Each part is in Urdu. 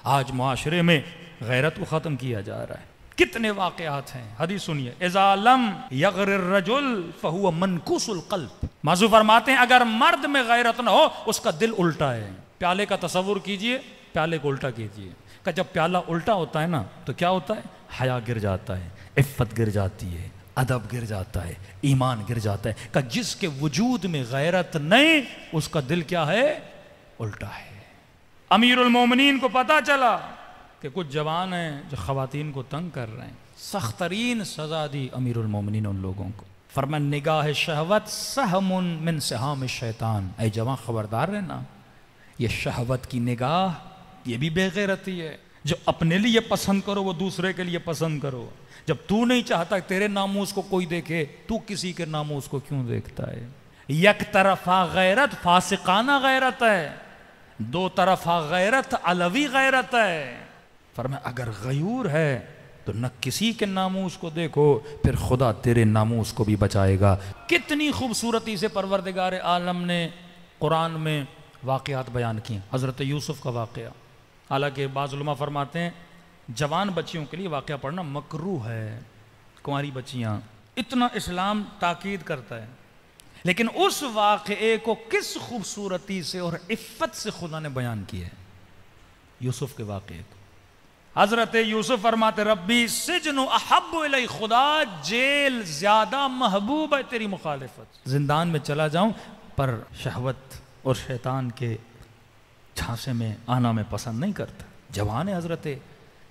آج معاشرے میں غیرت کو ختم کیا جا رہا ہے. کتنے واقعات ہیں. حدیث سنیے، اذا لم یغر الرجل فہو منکوس القلب. موضوع فرماتے ہیں اگر مرد میں غیرت نہ ہو اس کا دل الٹا ہے. پیالے کا تصور کیجئے، پیالے کو الٹا کیجئے کہ جب پیالہ الٹا ہوتا ہے نا تو کیا ہوتا ہے؟ حیا گر جاتا ہے، عفت گر جاتی ہے، ادب گر جاتا ہے، ایمان گر جاتا ہے. کہ جس کے وجود میں غیرت نہیں اس کا دل کیا ہے؟ الٹا ہے. امیر المومنین کو پتا چلا کہ کچھ جوان ہیں جو خواتین کو تنگ کر رہے ہیں. سخت ترین سزا دی امیر المومنین ان لوگوں کو. فرمایا نگاہ شہوت سہم من سہام الشیطان. اے جوان خبردار رہنا، یہ شہوت کی نگاہ یہ بھی بے غیرتی ہے. جو اپنے لیے پسند کرو وہ دوسرے کے لیے پسند کرو. جب تو نہیں چاہتا کہ تیرے ناموس کو کوئی دیکھے تو کسی کے ناموس کو کیوں دیکھتا ہے؟ یک طرفہ غیرت فاسقانہ غیرت ہے، دو طرفہ غیرت علوی غیرت ہے. فرمایا اگر غیور ہے تو نہ کسی کے ناموس کو دیکھو، پھر خدا تیرے ناموس کو بھی بچائے گا. کتنی خوبصورتی سے پروردگار عالم نے قرآن میں واقعات بیان کیے. حضرت یوسف کا واقعہ، حالانکہ بعض علماء فرماتے ہیں جوان بچیوں کے لیے واقعہ پڑھنا مکروہ ہے، کنواری بچیاں، اتنا اسلام تاکید کرتا ہے. لیکن اس واقعے کو کس خوبصورتی سے اور عفت سے خدا نے بیان کیا ہے. یوسف کے واقعے کو حضرت یوسف فرماتے ربی سجن احب الی، خدا جیل زیادہ محبوب ہے تیری مخالفت. زندان میں چلا جاؤں پر شہوت اور شیطان کے جھانسے میں آنا میں پسند نہیں کرتا. جوان ہے حضرت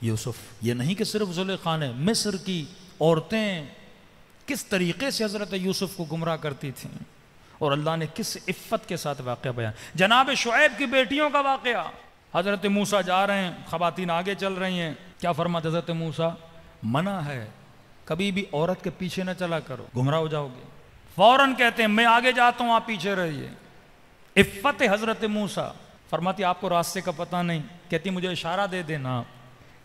یوسف. یہ نہیں کہ صرف زلیخا نے، مصر کی عورتیں کس طریقے سے حضرت یوسف کو گمراہ کرتی تھیں اور اللہ نے کس عفت کے ساتھ واقعہ بیان. جناب شعیب کی بیٹیوں کا واقعہ، حضرت موسیٰ جا رہے ہیں، خواتین آگے چل رہی ہیں، کیا فرماتے حضرت موسیٰ منع ہے کبھی بھی عورت کے پیچھے نہ چلا کرو، گمراہ ہو جاؤ گے. فوراً کہتے ہیں میں آگے جاتا ہوں آپ پیچھے رہیے. عفت حضرت موسیٰ. فرماتی آپ کو راستے کا پتہ نہیں، کہتی مجھے اشارہ دے دینا،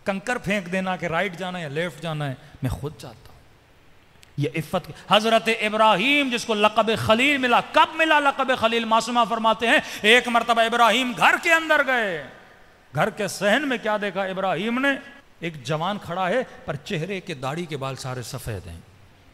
کنکر پھینک دینا کہ رائٹ جانا ہے یا لیفٹ جانا ہے، میں خود جاتا ہوں. یہ عفت. حضرت ابراہیم جس کو لقب خلیل ملا، کب ملا لقب خلیل؟ معصومہ فرماتے ہیں ایک مرتبہ ابراہیم گھر کے اندر گئے، گھر کے صحن میں کیا دیکھا ابراہیم نے؟ ایک جوان کھڑا ہے پر چہرے کے داڑھی کے بال سارے سفید ہیں.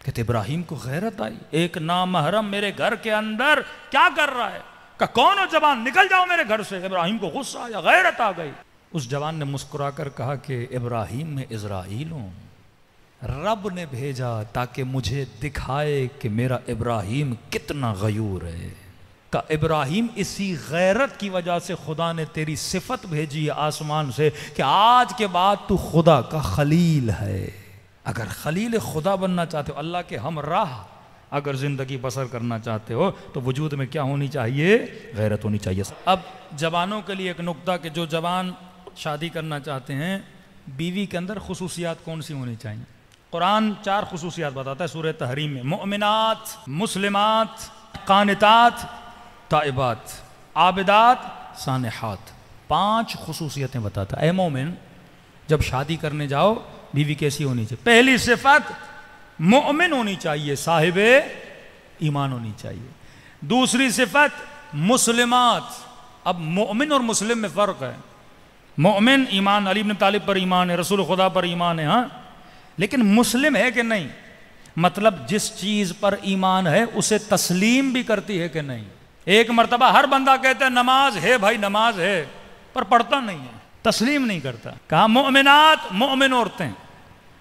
کہتے ابراہیم کو غیرت آئی، ایک نامحرم میرے گھر کے اندر کیا کر رہا ہے؟ کہ کون ہو جوان، نکل جاؤ میرے گھر سے. ابراہیم کو غصہ آیا، غیرت آ گئی. اس جوان نے مسکرا کر کہا کہ ابراہیم میں اسرائیل ہوں، رب نے بھیجا تاکہ مجھے دکھائے کہ میرا ابراہیم کتنا غیور ہے. کہ ابراہیم اسی غیرت کی وجہ سے خدا نے تیری صفت بھیجی ہے آسمان سے کہ آج کے بعد تو خدا کا خلیل ہے. اگر خلیل خدا بننا چاہتے ہو، اللہ کے ہمراہ اگر زندگی بسر کرنا چاہتے ہو تو وجود میں کیا ہونی چاہیے؟ غیرت ہونی چاہیے. اب جوانوں کے لیے ایک نکتہ کہ جو جوان شادی کرنا چاہتے ہیں، بیوی کے اندر خصوصیات کون سی ہونی چاہیے؟ قرآن 4 خصوصیات بتاتا ہے سورہ تحریم میں. مؤمنات، مسلمات، قانتات، تائبات، عابدات، سانحات. 5 خصوصیتیں بتاتا ہے. اے مومن جب شادی کرنے جاؤ بیوی کیسی ہونی چاہیے؟ پہلی صفت مومن ہونی چاہیے، صاحب ایمان ہونی چاہیے. دوسری صفت مسلمات. اب مومن اور مسلم میں فرق ہے. مومن ایمان، علی بن طالب پر ایمان ہے، رسول خدا پر ایمان ہے، ہاں، لیکن مسلم ہے کہ نہیں؟ مطلب جس چیز پر ایمان ہے اسے تسلیم بھی کرتی ہے کہ نہیں؟ ایک مرتبہ ہر بندہ کہتا ہے نماز ہے بھائی، نماز ہے، پر پڑھتا نہیں ہے، تسلیم نہیں کرتا. کہا مومنات، مومن عورتیں،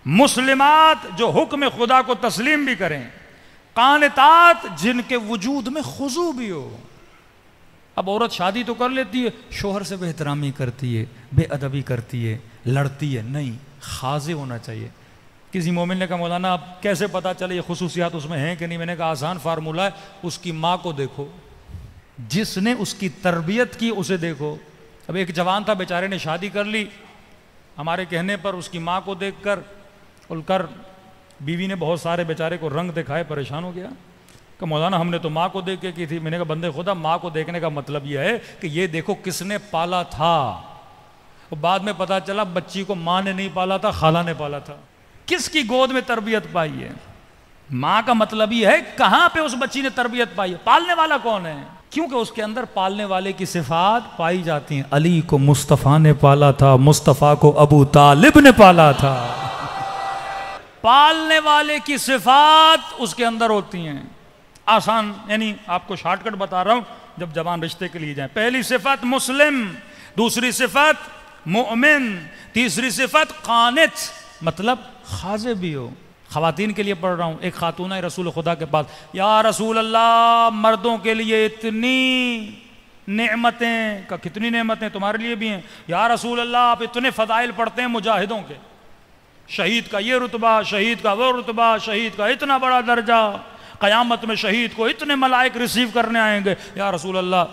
مسلمات جو حکم خدا کو تسلیم بھی کریں، قانتات جن کے وجود میں خضوع بھی ہو. اب عورت شادی تو کر لیتی ہے، شوہر سے بے احترامی کرتی ہے، بے ادبی کرتی ہے، لڑتی ہے، نہیں، خاضع ہونا چاہیے. کسی مومن نے کہا مولانا اب کیسے پتا چلے یہ خصوصیات اس میں ہیں کہ نہیں؟ میں نے کہا آسان فارمولہ ہے، اس کی ماں کو دیکھو، جس نے اس کی تربیت کی اسے دیکھو. اب ایک جوان تھا بیچارے نے شادی کر لی، ہمارے کہنے پر اس کی ماں کو دیکھ کر بیوی نے بہت سارے بیچارے کو رنگ دکھائے، پریشان ہو گیا کہ مولانا ہم نے تو ماں کو دیکھ کے کی تھی. میں نے کہا بندے خدا، ماں کو دیکھنے کا مطلب یہ ہے کہ یہ دیکھو کس نے پالا تھا. بعد میں پتا چلا بچی کو ماں نے نہیں پالا تھا، خالہ نے پالا تھا. کس کی گود میں تربیت پائی ہے؟ ماں کا مطلب یہ ہے کہاں پہ اس بچی نے تربیت پائی ہے، پالنے والا کون ہے؟ کیونکہ اس کے اندر پالنے والے کی صفات پائی جاتی ہیں. علی کو مصطفیٰ نے پالا تھا، مصطفیٰ کو ابو طالب نے پالا تھا. پالنے والے کی صفات اس کے اندر ہوتی ہیں. آسان، یعنی آپ کو شارٹ کٹ بتا رہا ہوں جب جوان رشتے کے لیے جائیں. پہلی صفت مسلم، دوسری صفت مؤمن، تیسری صفت قانت، مطلب خاضع بھی ہو. خواتین کے لیے پڑھ رہا ہوں. ایک خاتون ہے رسول خدا کے پاس، یا رسول اللہ مردوں کے لیے اتنی نعمتیں، کہ کتنی نعمتیں تمہارے لیے بھی ہیں. یا رسول اللہ آپ اتنے فضائل پڑھتے ہیں مجاہدوں کے، شہید کا یہ رتبہ، شہید کا وہ رتبہ، شہید کا اتنا بڑا درجہ، قیامت میں شہید کو اتنے ملائک ریسیو کرنے آئیں گے. یا رسول اللہ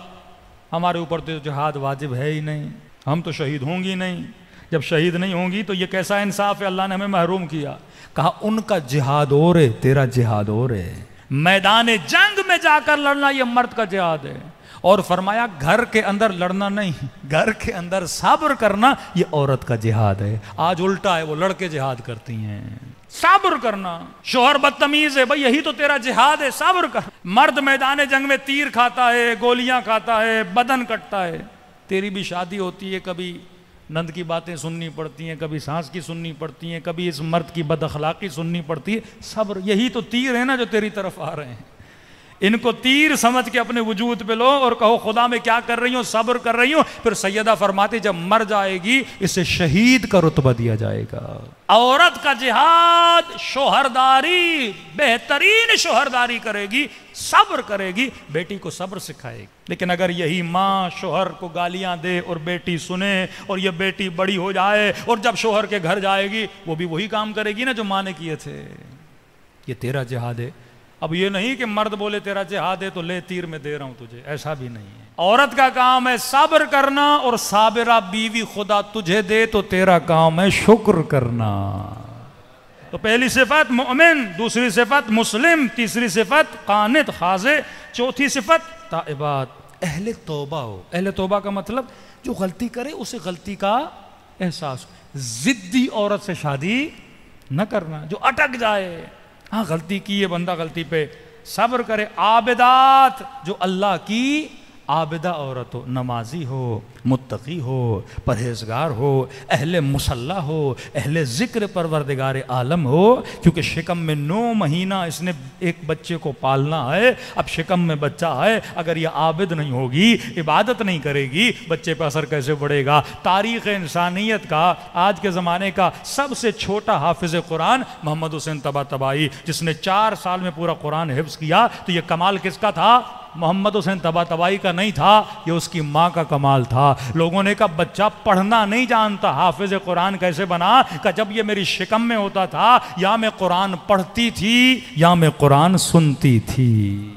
ہمارے اوپر تو جہاد واجب ہے ہی نہیں، ہم تو شہید ہوں گی نہیں. جب شہید نہیں ہوں گی تو یہ کیسا انصاف ہے، اللہ نے ہمیں محروم کیا. کہا ان کا جہاد اور ہے، تیرا جہاد اور ہے. میدان جنگ میں جا کر لڑنا یہ مرد کا جہاد ہے. اور فرمایا گھر کے اندر لڑنا نہیں، گھر کے اندر صبر کرنا یہ عورت کا جہاد ہے. آج الٹا ہے، وہ لڑکے جہاد کرتی ہیں. صبر کرنا، شوہر بدتمیز ہے، بھئی یہی تو تیرا جہاد ہے، صبر کر. مرد میدان جنگ میں تیر کھاتا ہے، گولیاں کھاتا ہے، بدن کٹتا ہے. تیری بھی شادی ہوتی ہے، کبھی نند کی باتیں سننی پڑتی ہیں، کبھی سانس کی سننی پڑتی ہیں، کبھی اس مرد کی بد اخلاقی سننی پڑتی ہے. صبر، یہی تو تیر ہے نا جو تیری طرف آ رہے ہیں. ان کو تیر سمجھ کے اپنے وجود پہ لو اور کہو خدا میں کیا کر رہی ہوں، صبر کر رہی ہوں. پھر سیدہ فرماتی جب مر جائے گی اسے شہید کا رتبہ دیا جائے گا. عورت کا جہاد شوہرداری، بہترین شوہرداری کرے گی، صبر کرے گی، بیٹی کو صبر سکھائے گی. لیکن اگر یہی ماں شوہر کو گالیاں دے اور بیٹی سنے اور یہ بیٹی بڑی ہو جائے اور جب شوہر کے گھر جائے گی وہ بھی وہی کام کرے گی نا جو ماں نے کیے تھے. یہ تیرا جہاد ہے. اب یہ نہیں کہ مرد بولے تیرا جہاد ہے تو لے تیر میں دے رہا ہوں تجھے، ایسا بھی نہیں ہے. عورت کا کام ہے صبر کرنا، اور صابرہ بیوی خدا تجھے دے تو تیرا کام ہے شکر کرنا. تو پہلی صفت مؤمن، دوسری صفت مسلم، تیسری صفت قانت خاضع، چوتھی صفت تائبات، اہل توبہ ہو. اہل توبہ کا مطلب جو غلطی کرے اسے غلطی کا احساس ہو. ضدی عورت سے شادی نہ کرنا جو اٹک جائے. ہاں غلطی کی ہے بندہ، غلطی پہ صبر کرے. عابدات، جو اللہ کی عابدہ عورت ہو، نمازی ہو، متقی ہو، پرہیزگار ہو، اہل مصلی ہو، اہل ذکر پروردگار عالم ہو. کیونکہ شکم میں 9 مہینہ اس نے ایک بچے کو پالنا ہے. اب شکم میں بچہ ہے، اگر یہ عابد نہیں ہوگی، عبادت نہیں کرے گی، بچے پہ اثر کیسے پڑے گا؟ تاریخ انسانیت کا، آج کے زمانے کا سب سے چھوٹا حافظ قرآن محمد حسین طباطبائی، جس نے 4 سال میں پورا قرآن حفظ کیا. تو یہ کمال کس کا تھا؟ محمد حسین طباطبائی کا نہیں تھا، یہ اس کی ماں کا کمال تھا. لوگوں نے کہا بچہ پڑھنا نہیں جانتا، حافظ قرآن کیسے بنا؟ کہ جب یہ میری شکم میں ہوتا تھا یا میں قرآن پڑھتی تھی یا میں قرآن سنتی تھی.